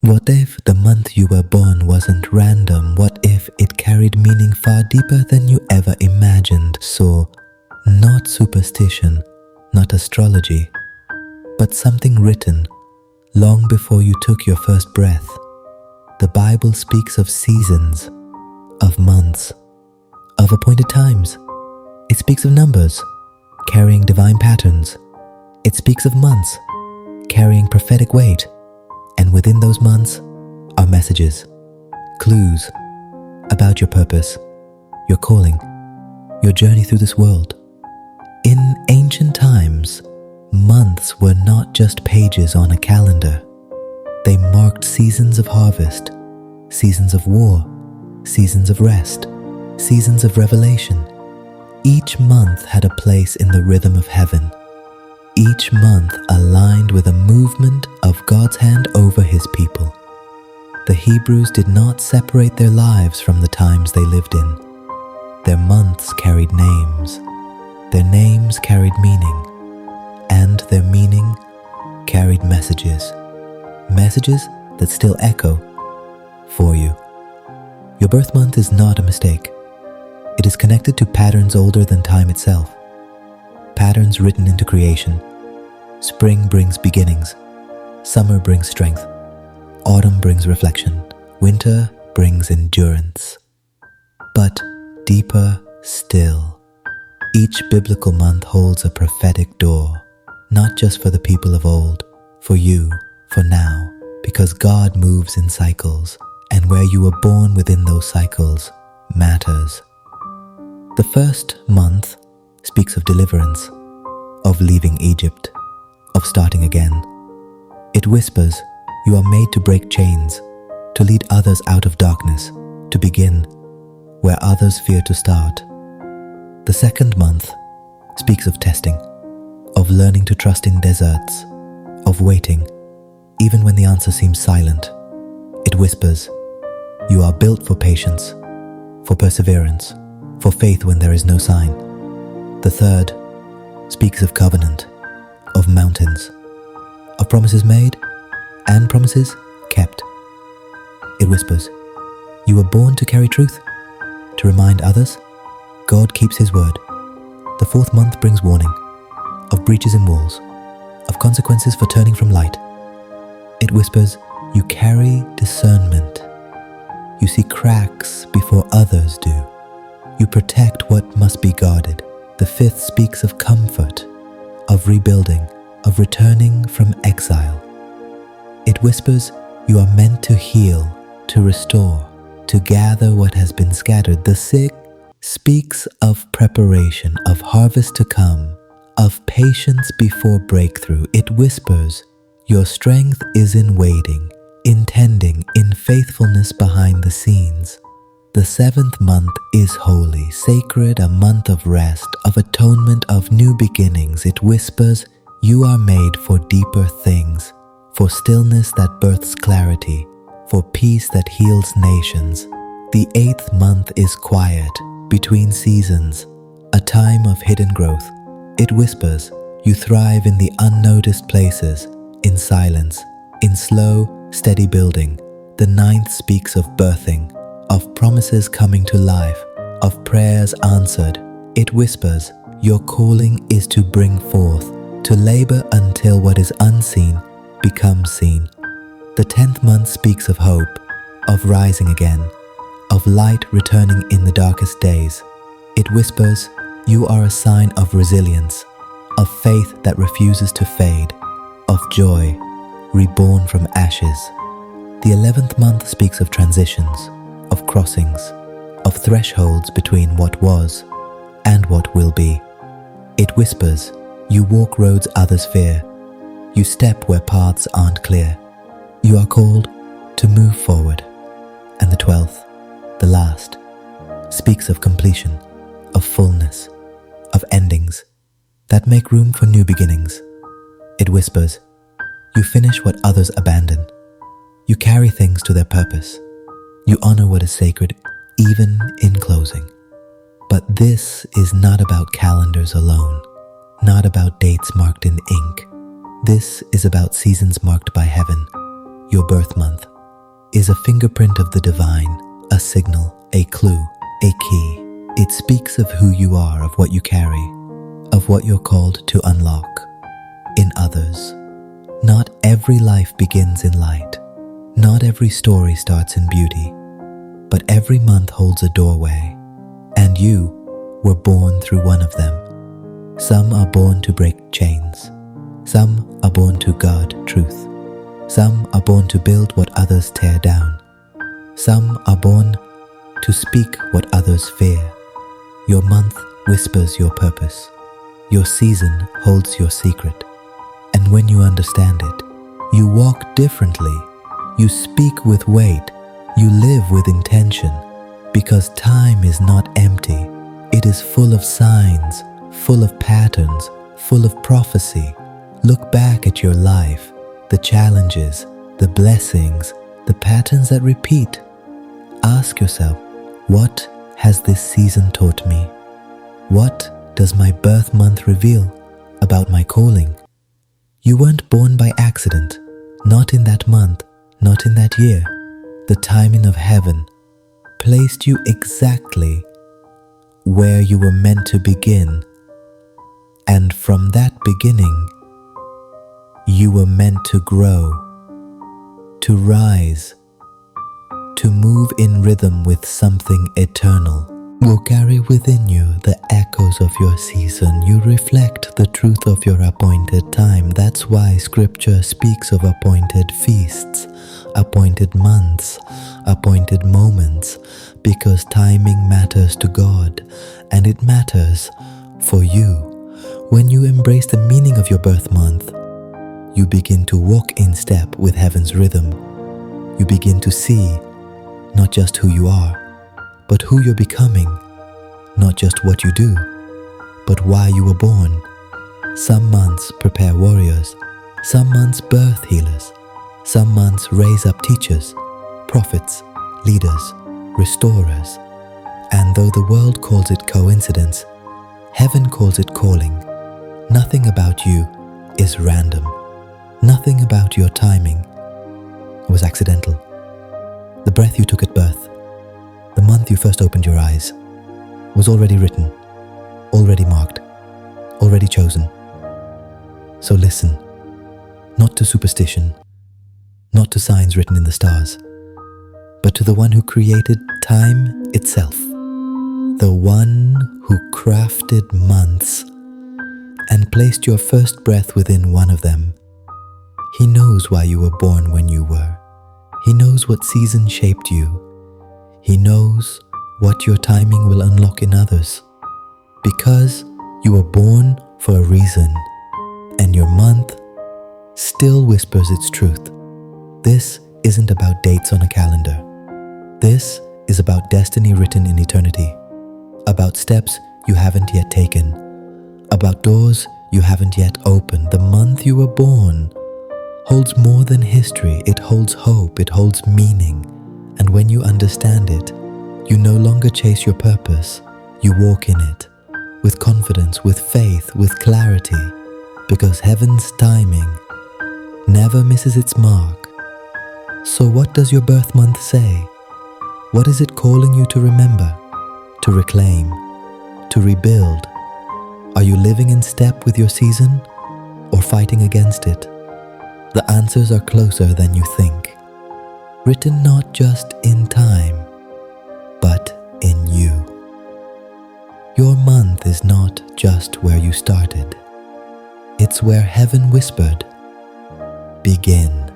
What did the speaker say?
What if the month you were born wasn't random? What if it carried meaning far deeper than you ever imagined? So, not superstition, not astrology, but something written long before you took your first breath. The Bible speaks of seasons, of months, of appointed times. It speaks of numbers, carrying divine patterns. It speaks of months, carrying prophetic weight. And within those months are messages, clues about your purpose, your calling, your journey through this world. In ancient times, months were not just pages on a calendar. They marked seasons of harvest, seasons of war, seasons of rest, seasons of revelation. Each month had a place in the rhythm of heaven. Each month aligned with a movement of God's hand over His people. The Hebrews did not separate their lives from the times they lived in. Their months carried names. Their names carried meaning. And their meaning carried messages. Messages that still echo for you. Your birth month is not a mistake. It is connected to patterns older than time itself. Patterns written into creation. Spring brings beginnings. Summer brings strength. Autumn brings reflection. Winter brings endurance. But deeper still, each biblical month holds a prophetic door, not just for the people of old, for you, for now, because God moves in cycles, and where you were born within those cycles matters. The first month speaks of deliverance, of leaving Egypt, of starting again. It whispers, you are made to break chains, to lead others out of darkness, to begin where others fear to start. The second month speaks of testing, of learning to trust in deserts, of waiting, even when the answer seems silent. It whispers, you are built for patience, for perseverance, for faith when there is no sign. The third speaks of covenant, of mountains, of promises made and promises kept. It whispers, you were born to carry truth, to remind others God keeps His word. The fourth month brings warning of breaches in walls, of consequences for turning from light. It whispers, you carry discernment. You see cracks before others do. You protect what must be guarded. The fifth speaks of comfort, of rebuilding, of returning from exile. It whispers, you are meant to heal, to restore, to gather what has been scattered. The sixth speaks of preparation, of harvest to come, of patience before breakthrough. It whispers, your strength is in waiting, in tending, in faithfulness behind the scenes. The seventh month is holy, sacred, a month of rest, of atonement, of new beginnings. It whispers, you are made for deeper things, for stillness that births clarity, for peace that heals nations. The eighth month is quiet, between seasons, a time of hidden growth. It whispers, you thrive in the unnoticed places, in silence, in slow, steady building. The ninth speaks of birthing, of promises coming to life, of prayers answered. It whispers, your calling is to bring forth, to labor until what is unseen becomes seen. The 10th month speaks of hope, of rising again, of light returning in the darkest days. It whispers, you are a sign of resilience, of faith that refuses to fade, of joy, reborn from ashes. The 11th month speaks of transitions, of crossings, of thresholds between what was and what will be. It whispers, you walk roads others fear. You step where paths aren't clear. You are called to move forward. And the 12th, the last, speaks of completion, of fullness, of endings that make room for new beginnings. It whispers, you finish what others abandon. You carry things to their purpose. You honor what is sacred, even in closing. But this is not about calendars alone, not about dates marked in ink. This is about seasons marked by heaven, your birth month, is a fingerprint of the divine, a signal, a clue, a key. It speaks of who you are, of what you carry, of what you're called to unlock in others. Not every life begins in light. Not every story starts in beauty. But every month holds a doorway, and you were born through one of them. Some are born to break chains. Some are born to guard truth. Some are born to build what others tear down. Some are born to speak what others fear. Your month whispers your purpose. Your season holds your secret. And when you understand it, you walk differently. You speak with weight. You live with intention. Because time is not empty. It is full of signs, full of patterns, full of prophecy. Look back at your life, the challenges, the blessings, the patterns that repeat. Ask yourself, what has this season taught me? What does my birth month reveal about my calling? You weren't born by accident, not in that month, not in that year. The timing of heaven placed you exactly where you were meant to begin. And from that beginning, you were meant to grow, to rise, to move in rhythm with something eternal. Will carry within you the echoes of your season. You reflect the truth of your appointed time. That's why scripture speaks of appointed feasts, appointed months, appointed moments, because timing matters to God, and it matters for you. When you embrace the meaning of your birth month, you begin to walk in step with heaven's rhythm. You begin to see not just who you are, but who you're becoming. Not just what you do, but why you were born. Some months prepare warriors. Some months birth healers. Some months raise up teachers, prophets, leaders, restorers. And though the world calls it coincidence, heaven calls it calling. Nothing about you is random. Nothing about your timing was accidental. The breath you took at birth, the month you first opened your eyes, was already written, already marked, already chosen. So listen, not to superstition, not to signs written in the stars, but to the one who created time itself, the one who crafted months and placed your first breath within one of them. He knows why you were born when you were. He knows what season shaped you. He knows what your timing will unlock in others. Because you were born for a reason, and your month still whispers its truth. This isn't about dates on a calendar. This is about destiny written in eternity, about steps you haven't yet taken, about doors you haven't yet opened. The month you were born holds more than history. It holds hope. It holds meaning. And when you understand it, you no longer chase your purpose. You walk in it with confidence, with faith, with clarity, because heaven's timing never misses its mark. So what does your birth month say? What is it calling you to remember, to reclaim, to rebuild? Are you living in step with your season or fighting against it? The answers are closer than you think, written not just in time, but in you. Your month is not just where you started. It's where heaven whispered, begin.